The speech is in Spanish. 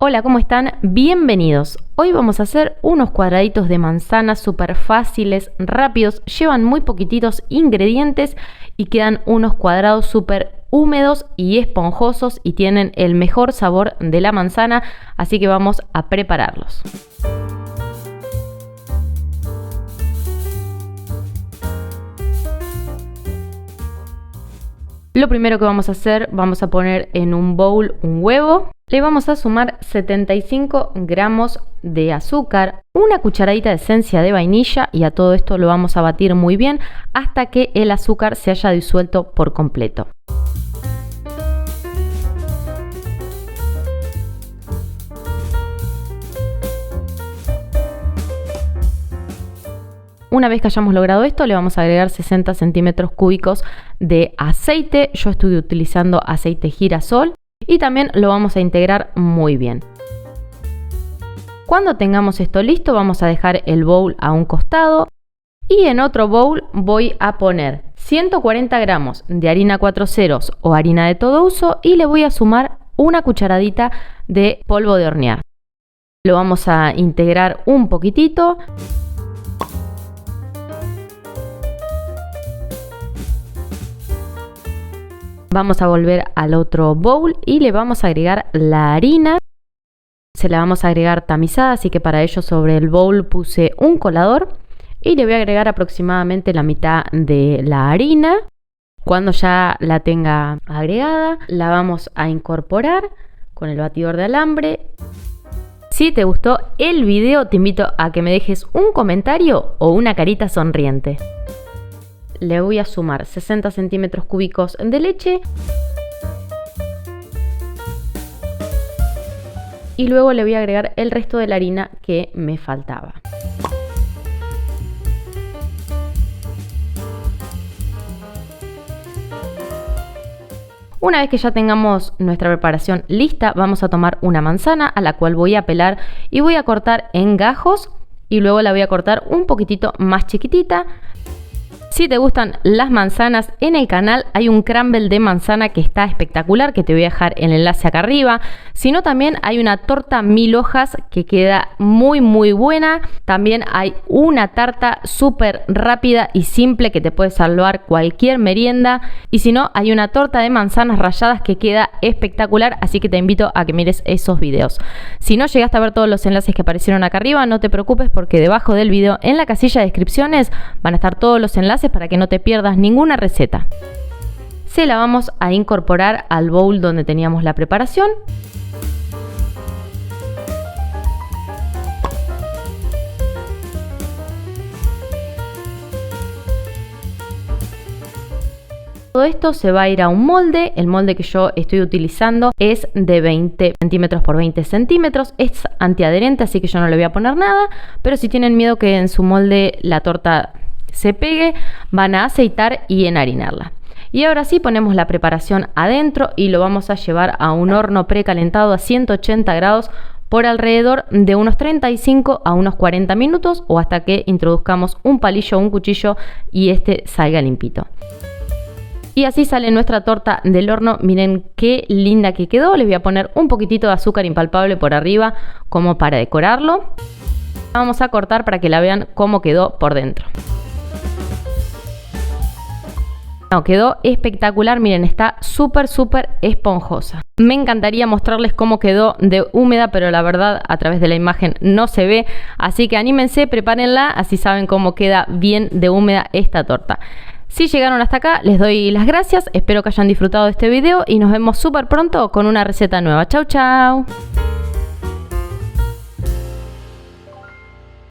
Hola, ¿cómo están? Bienvenidos. Hoy vamos a hacer unos cuadraditos de manzana súper fáciles, rápidos, llevan muy poquititos ingredientes y quedan unos cuadrados súper húmedos y esponjosos y tienen el mejor sabor de la manzana, así que vamos a prepararlos. Lo primero que vamos a hacer, vamos a poner en un bowl un huevo. Le vamos a sumar 75 gramos de azúcar, una cucharadita de esencia de vainilla y a todo esto lo vamos a batir muy bien hasta que el azúcar se haya disuelto por completo. Una vez que hayamos logrado esto, le vamos a agregar 60 centímetros cúbicos de aceite. Yo estoy utilizando aceite girasol y también lo vamos a integrar muy bien. Cuando tengamos esto listo, vamos a dejar el bowl a un costado y en otro bowl voy a poner 140 gramos de harina 4 ceros o harina de todo uso y le voy a sumar una cucharadita de polvo de hornear. Lo vamos a integrar un poquitito. Vamos a volver al otro bowl y le vamos a agregar la harina. Se la vamos a agregar tamizada, así que para ello sobre el bowl puse un colador y le voy a agregar aproximadamente la mitad de la harina. Cuando ya la tenga agregada, la vamos a incorporar con el batidor de alambre. Si te gustó el video, te invito a que me dejes un comentario o una carita sonriente. Le voy a sumar 60 centímetros cúbicos de leche y luego le voy a agregar el resto de la harina que me faltaba. Una vez que ya tengamos nuestra preparación lista, vamos a tomar una manzana a la cual voy a pelar y voy a cortar en gajos y luego la voy a cortar un poquitito más chiquitita. Si te gustan las manzanas, en el canal hay un crumble de manzana que está espectacular, que te voy a dejar el enlace acá arriba. Si no, también hay una torta 1000 hojas que queda muy buena. También hay una tarta súper rápida y simple que te puede salvar cualquier merienda. Y si no, hay una torta de manzanas ralladas que queda espectacular, así que te invito a que mires esos videos. Si no llegaste a ver todos los enlaces que aparecieron acá arriba, no te preocupes porque debajo del video en la casilla de descripciones van a estar todos los enlaces para que no te pierdas ninguna receta. Se la vamos a incorporar al bowl donde teníamos la preparación. Todo esto se va a ir a un molde. El molde que yo estoy utilizando es de 20 centímetros por 20 centímetros. Es antiadherente, así que yo no le voy a poner nada. Pero si tienen miedo que en su molde la torta se pegue, van a aceitar y enharinarla. Y ahora sí ponemos la preparación adentro y lo vamos a llevar a un horno precalentado a 180 grados por alrededor de unos 35 a unos 40 minutos o hasta que introduzcamos un palillo o un cuchillo y este salga limpito. Y así sale nuestra torta del horno. Miren qué linda que quedó. Les voy a poner un poquitito de azúcar impalpable por arriba como para decorarlo. Vamos a cortar para que la vean cómo quedó por dentro. No, quedó espectacular, miren, está súper esponjosa. Me encantaría mostrarles cómo quedó de húmeda, pero la verdad a través de la imagen no se ve. Así que anímense, prepárenla, así saben cómo queda bien de húmeda esta torta. Si llegaron hasta acá, les doy las gracias, espero que hayan disfrutado de este video y nos vemos súper pronto con una receta nueva. Chau, chau.